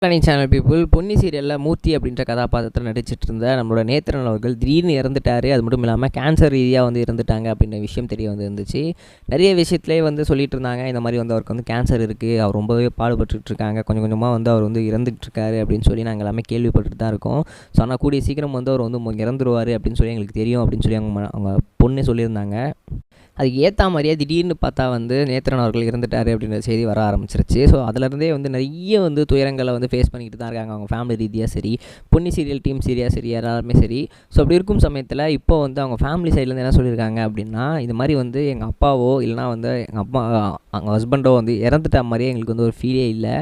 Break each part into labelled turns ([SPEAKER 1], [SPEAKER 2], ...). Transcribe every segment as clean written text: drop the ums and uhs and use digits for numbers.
[SPEAKER 1] கனி channel people Ponni சீரியலில் மூர்த்தி அப்படின்ற கதாபாத்திரத்தில் நடிச்சிட்டு இருந்த நம்மளோட நேத்ரன் அவர்கள் திடீர்னு இறந்துட்டார். அது மட்டும் இல்லாமல் கேன்சர் ரீதியாக வந்து இறந்துட்டாங்க அப்படின்ற விஷயம் தெரிய இருந்துச்சு. நிறைய விஷயத்துலேயே வந்து சொல்லிட்டு இருந்தாங்க, இந்த மாதிரி வந்து அவருக்கு வந்து கேன்சர் இருக்குது, அவர் ரொம்பவே பாடுபட்டுட்டு இருக்காங்க, கொஞ்சம் கொஞ்சமாக வந்து அவர் வந்து இறந்துட்டு இருக்காரு அப்படின்னு சொல்லி நாங்கள் எல்லாமே கேள்விப்பட்டுட்டு தான் இருக்கோம். ஸோ ஆனால் கூடிய சீக்கிரம் வந்து அவர் வந்து இறந்துருவார் அப்படின்னு சொல்லி எங்களுக்கு தெரியும் அப்படின்னு சொல்லி அவங்க பொண்ணு சொல்லியிருந்தாங்க. அதுக்கு ஏற்ற மாதிரியே திடீர்னு பார்த்தா வந்து நேத்ரன் அவர்கள் இறந்துட்டார் அப்படின்ற செய்தி வர ஆரம்பிச்சிருச்சு. ஸோ அதிலேருந்தே வந்து நிறைய வந்து துயரங்களை வந்து ஃபேஸ் பண்ணிக்கிட்டு தான் இருக்காங்க, அவங்க ஃபேமிலி ரீதியாக சரி, பொன்னி சீரியல் டீம் சீரியாக சரி, எல்லாருமே சரி. ஸோ அப்படி இருக்கும் சமயத்தில் இப்போ வந்து அவங்க ஃபேமிலி சைட்லேருந்து என்ன சொல்லியிருக்காங்க அப்படின்னா, இது மாதிரி வந்து எங்கள் அப்பாவோ இல்லைனா வந்து எங்கள் அம்மா அவங்க ஹஸ்பண்டோ வந்து இறந்துட்ட மாதிரியே எங்களுக்கு வந்து ஒரு ஃபீலே இல்லை.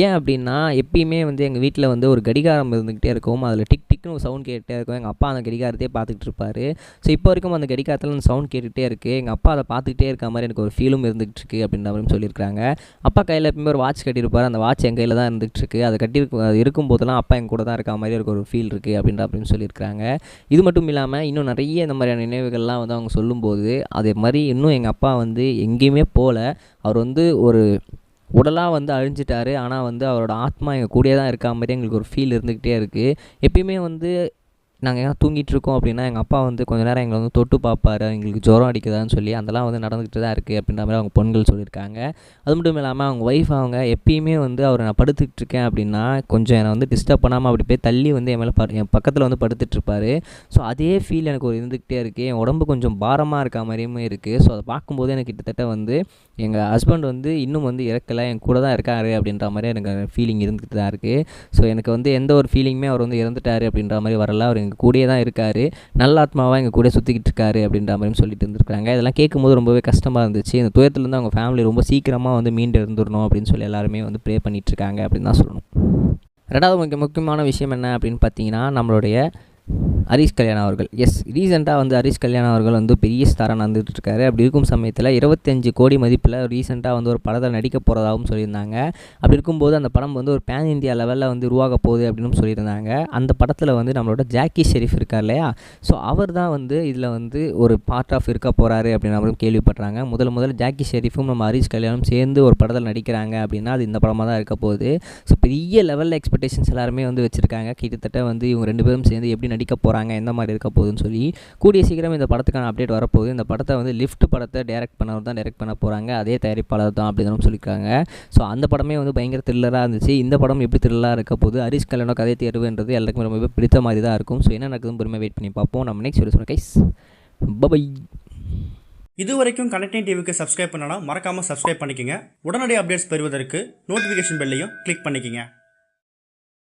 [SPEAKER 1] ஏன் அப்படின்னா, எப்பயுமே வந்து எங்கள் வீட்டில் வந்து ஒரு கடிகாரம் இருந்துக்கிட்டே இருக்கும், அதில் டிக் டிக்னு ஒரு சவுண்ட் கேட்டுகிட்டே இருக்கும். எங்கள் அப்பா அந்த கடிகாரத்தையே பார்த்துக்கிட்டு இருப்பார். ஸோ இப்போ வரைக்கும் அந்த கடிகாரத்தில் அந்த சவுண்ட் கேட்டுகிட்டே இருக்குது, எங்கள் அப்பா அதை பார்த்துக்கிட்டே இருக்க மாதிரி எனக்கு ஒரு ஃபீலும் இருந்துகிட்டு இருக்குது அப்படின்ற மாதிரி சொல்லியிருக்காங்க. அப்பா கையில் எப்பவுமே ஒரு வாட்ச் கட்டியிருப்பார், அந்த வாட்ச் என் கையில் தான் இருந்துகிட்டு இருக்குது, அது இருக்கும்போதெல்லாம் அப்பா என் கூட தான் இருக்க மாதிரி எனக்கு ஒரு ஃபீல் இருக்குது அப்படின்னு சொல்லியிருக்காங்க. இது மட்டும் இல்லாமல் இன்னும் நிறைய இந்த மாதிரியான நினைவுகள்லாம் வந்து அவங்க சொல்லும்போது, அதே மாதிரி இன்னும் எங்கள் அப்பா வந்து எங்கேயுமே போகல, அவர் வந்து ஒரு உடலாக வந்து அழிஞ்சிட்டாரு, ஆனால் வந்து அவரோட ஆத்மா எங்கள் கூடயே தான் இருக்கா மாதிரி எங்களுக்கு ஒரு ஃபீல் இருந்துக்கிட்டே இருக்குது. எப்பயுமே வந்து நாங்கள் ஏன் தூங்கிட்டுருக்கோம் அப்படின்னா, எங்கள் அப்பா வந்து கொஞ்சம் நேரம் எங்களை வந்து தொட்டு பார்ப்பாரு, எங்களுக்கு ஜுரம் அடிக்குதான்னு சொல்லி, அதெல்லாம் வந்து நடந்துகிட்டு தான் இருக்குது அப்படின்ற மாதிரி அவங்க பெண்கள் சொல்லியிருக்காங்க. அது மட்டும் இல்லாமல் அவங்க ஒய்ஃப் அவங்க எப்பயுமே வந்து அவர் நான் படுத்துக்கிட்டு இருக்கேன் அப்படின்னா கொஞ்சம் என்னை வந்து டிஸ்டர்ப் பண்ணாமல் அப்படி போய் தள்ளி வந்து என் மேலே என் பக்கத்தில் வந்து படுத்துட்ருப்பார். ஸோ அதே ஃபீல் எனக்கு ஒரு இருந்துக்கிட்டே இருக்குது, என் உடம்பு கொஞ்சம் பாரமாக இருக்க மாதிரியுமே இருக்குது. ஸோ அதை பார்க்கும்போது எனக்கு கிட்டத்தட்ட வந்து எங்கள் ஹஸ்பண்ட் வந்து இன்னும் வந்து இறக்கலை, என் கூட தான் இருக்காரு அப்படின்ற மாதிரி எனக்கு ஃபீலிங் இருந்துகிட்டு தான் இருக்குது. ஸோ எனக்கு வந்து எந்த ஒரு ஃபீலிங்குமே அவர் வந்து இறந்துட்டார் அப்படின்ற மாதிரி வரல, அவர் எங்கள் கூடயே தான் இருக்கார், நல்ல ஆத்மாவாக எங்கள் கூட சுற்றிக்கிட்டு இருக்காரு அப்படின்ற மாதிரியும் சொல்லிட்டு இருந்திருக்காங்க. இதெல்லாம் கேட்கும்போது ரொம்பவே கஷ்டமாக இருந்துச்சு. இந்த துயரத்துலேருந்து அவங்க ஃபேமிலி ரொம்ப சீக்கிரமாக வந்து மீண்டு இருந்துடணும் அப்படின்னு சொல்லி எல்லாருமே வந்து ப்ரே பண்ணிகிட்ருக்காங்க அப்படின்னு தான் சொல்லணும். ரெண்டாவது முக்கியமான விஷயம் என்ன அப்படின்னு பார்த்தீங்கன்னா, நம்மளுடைய ஹரிஷ் கல்யாண் அவர்கள். ரீசெண்டாக வந்து ஹரிஷ் கல்யாண் அவர்கள் வந்து பெரிய ஸ்டாராக நடந்துகிட்ருக்காரு. அப்படி இருக்கும் சமயத்தில் 25 கோடி மதிப்பில் ரீசெண்டாக வந்து ஒரு படத்தை நடிக்க போகிறதாகவும் சொல்லியிருந்தாங்க. அப்படி இருக்கும்போது அந்த படம் வந்து ஒரு பேன் இந்தியா லெவலில் வந்து உருவாக போகுது அப்படின்னு சொல்லியிருந்தாங்க. அந்த படத்தில் வந்து நம்மளோட ஜாக்கி ஷெரீஃப் இருக்கார் இல்லையா, ஸோ அவர் தான் வந்து இதில் வந்து ஒரு பார்ட் ஆஃப் இருக்க போகிறாரு அப்படின்னு அவரும் கேள்விப்படுறாங்க. முதல்ல ஜாக்கி ஷெரீஃபும் நம்ம ஹரிஷ் கல்யாணும் சேர்ந்து ஒரு படத்தில் நடிக்கிறாங்க அப்படின்னா அது இந்த படமாக தான் இருக்க போகுது. ஸோ பெரிய லெவலில் எக்ஸ்பெக்டேஷன்ஸ் எல்லாருமே வந்து வச்சுருக்காங்க. கிட்டத்தட்ட வந்து இவங்க 2 பேரும் சேர்ந்து எப்படி நடிக்க போகிறாங்க, எந்த மாதிரி இருக்க போகுதுன்னு சொல்லி கூடிய சீக்கிரம் இந்த படத்துக்கான அப்டேட் வரப்போகுது. இந்த படத்தை வந்து லிஃப்ட் படத்தை டைரக்ட் பண்ண போகிறாங்க, அதே தயாரிப்பாளர் தான் அப்படின்னு சொல்லியிருக்காங்க. ஸோ அந்த படமே வந்து பயங்கர த்ரில்லராக இருந்துச்சு. இந்த படம் எப்படி த்ரில்லராக இருக்க போகுது, ஹரிஷ் கல்யாணோ கதை தேர்வுன்றது எல்லாருக்குமே ரொம்பவே பிடித்த மாதிரி தான் இருக்கும். ஸோ என்ன நடக்குதுன்னு பொறுமையாக வெயிட் பண்ணி பார்ப்போம். நம்ம நெக்ஸ்ட் வீடியோ சொல்லுங்கள் கைஸ், பை.
[SPEAKER 2] இது வரைக்கும் கனெக்டிங் டிவிக்கு சப்ஸ்கிரைப் பண்ணனா மறக்காமல் சப்ஸ்கிரைப் பண்ணிக்கங்க. உடனடி அப்டேட்ஸ் பெறுவதற்கு நோட்டிஃபிகேஷன் பெல்லையும் கிளிக் பண்ணிக்கங்க.